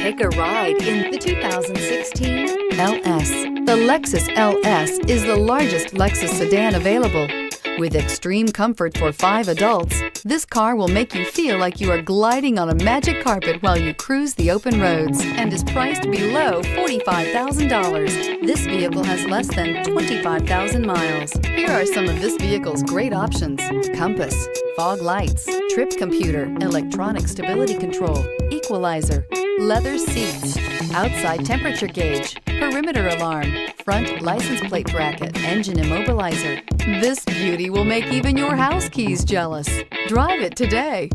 Take a ride in the 2016 LS. The Lexus LS is the largest Lexus sedan available. With extreme comfort for 5 adults, this car will make you feel like you are gliding on a magic carpet while you cruise the open roads, and is priced below $45,000. This vehicle has less than 25,000 miles. Here are some of this vehicle's great options: compass, fog lights, trip computer, electronic stability control, equalizer, leather seats, outside temperature gauge, perimeter alarm, front license plate bracket, engine immobilizer. This beauty will make even your house keys jealous. Drive it today.